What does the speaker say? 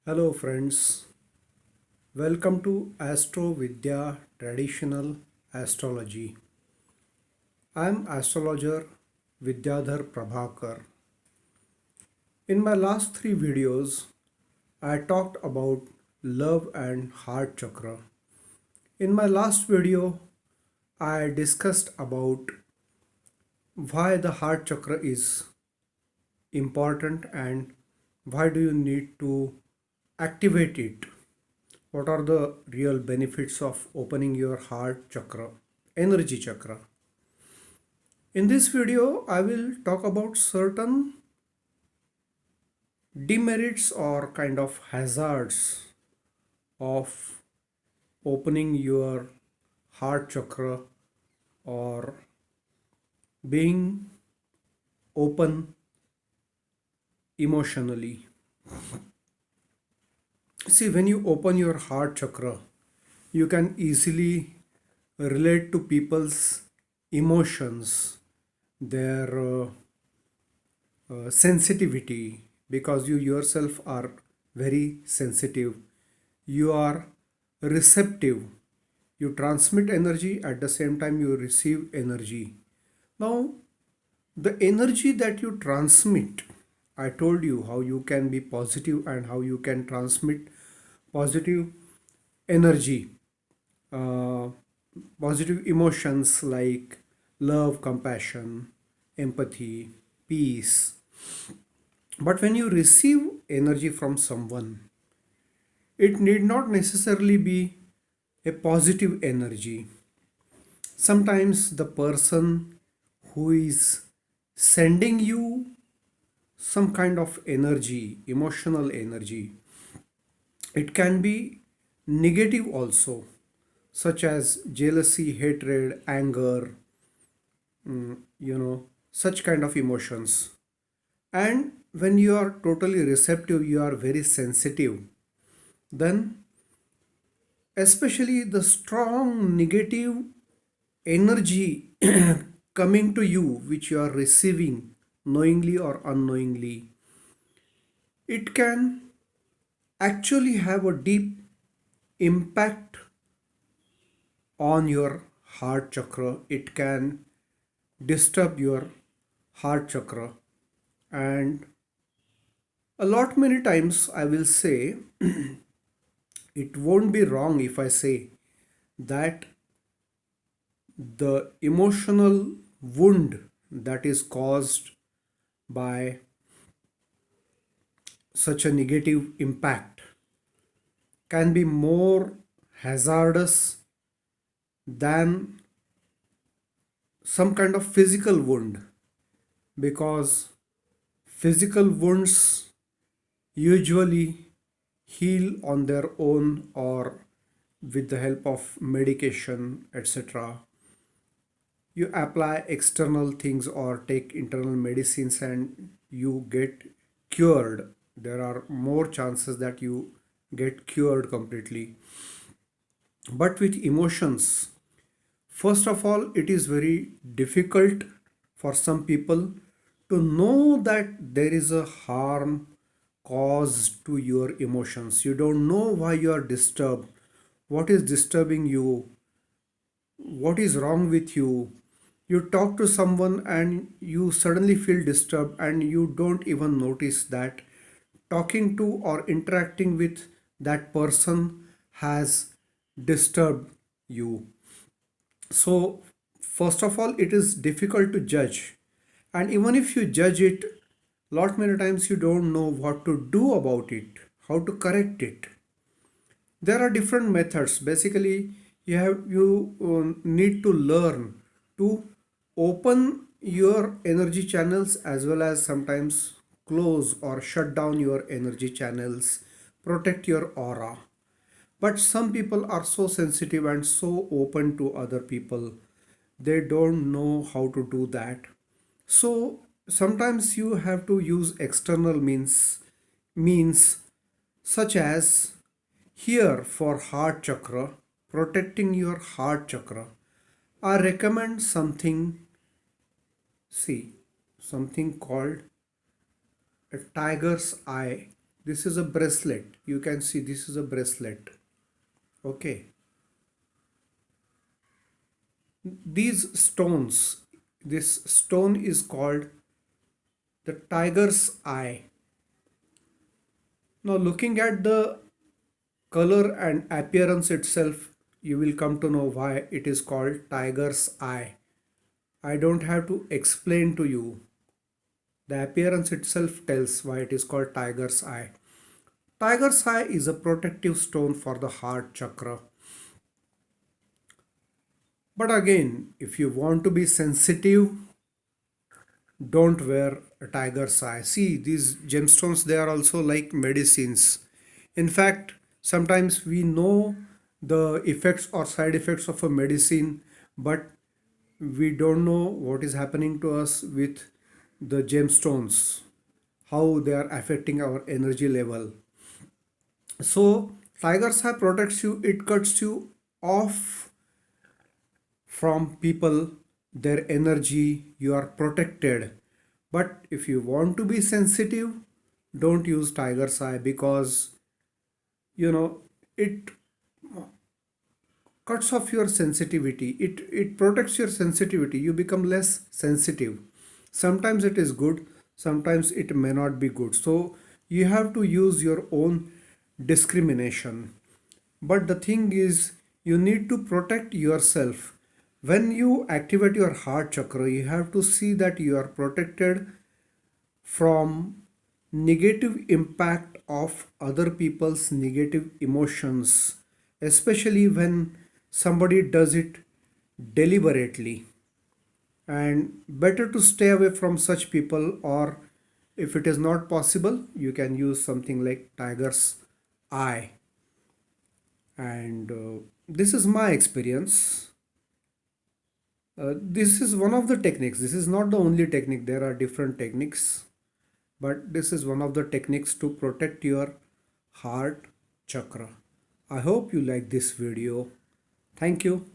Hello friends, welcome to Astro Vidya Traditional Astrology. I am astrologer Vidyadhar Prabhakar. In my last three videos, I talked about love and heart chakra. In my last video, I discussed about why the heart chakra is important and why do you need to activate it. What are the real benefits of opening your heart chakra, energy chakra? In this video, I will talk about certain demerits or kind of hazards of opening your heart chakra or being open emotionally. See, when you open your heart chakra, you can easily relate to people's emotions, their sensitivity, because you yourself are very sensitive. You are receptive. You transmit energy, at the same time you receive energy. Now, the energy that you transmit, I told you how you can be positive and how you can transmit positive energy, uh, positive emotions like love, compassion, empathy, peace. But when you receive energy from someone, it need not necessarily be a positive energy. Sometimes the person who is sending you some kind of energy, emotional energy, it can be negative also, such as jealousy, hatred, anger, such kind of emotions. And when you are totally receptive, you are very sensitive, then especially the strong negative energy coming to you, which you are receiving knowingly or unknowingly, it can actually have a deep impact on your heart chakra. It can disturb your heart chakra. And a lot many times I will say it won't be wrong if I say that the emotional wound that is caused by such a negative impact can be more hazardous than some kind of physical wound, because physical wounds usually heal on their own or with the help of medication, etc. You apply external things or take internal medicines and you get cured. There are more chances that you get cured completely. But with emotions, first of all, it is very difficult for some people to know that there is a harm caused to your emotions. You don't know why you are disturbed, what is disturbing you, what is wrong with you. You talk to someone and you suddenly feel disturbed and you don't even notice that talking to or interacting with that person has disturbed you. So, first of all, it is difficult to judge. And even if you judge it, lot many times you don't know what to do about it, how to correct it. There are different methods. Basically, you need to learn to open your energy channels as well as sometimes close or shut down your energy channels, protect your aura. But some people are so sensitive and so open to other people, they don't know how to do that. So sometimes you have to use external means such as here for heart chakra, protecting your heart chakra. I recommend something, see, something called a tiger's eye This is a bracelet. You can see this is a bracelet. Okay. These stones, this stone is called the tiger's eye. Now, looking at the color and appearance itself, you will come to know why it is called tiger's eye. I don't have to explain to you. The appearance itself tells why it is called tiger's eye. Tiger's eye is a protective stone for the heart chakra. But again, if you want to be sensitive, don't wear a tiger's eye. See, these gemstones, they are also like medicines. In fact, sometimes we know the effects or side effects of a medicine, but we don't know what is happening to us with the gemstones, how they are affecting our energy level. So, tiger's eye protects you, it cuts you off from people, their energy, you are protected. But if you want to be sensitive, don't use tiger's eye, because it cuts off your sensitivity. It protects your sensitivity. You become less sensitive. Sometimes it is good, sometimes it may not be good. So you have to use your own discrimination. But the thing is, you need to protect yourself. When you activate your heart chakra, you have to see that you are protected from negative impact of other people's negative emotions, especially when somebody does it deliberately. And better to stay away from such people, or if it is not possible, you can use something like tiger's eye. And this is my experience. This is one of the techniques. This is not the only technique. There are different techniques, but this is one of the techniques to protect your heart chakra. I hope you like this video. Thank you.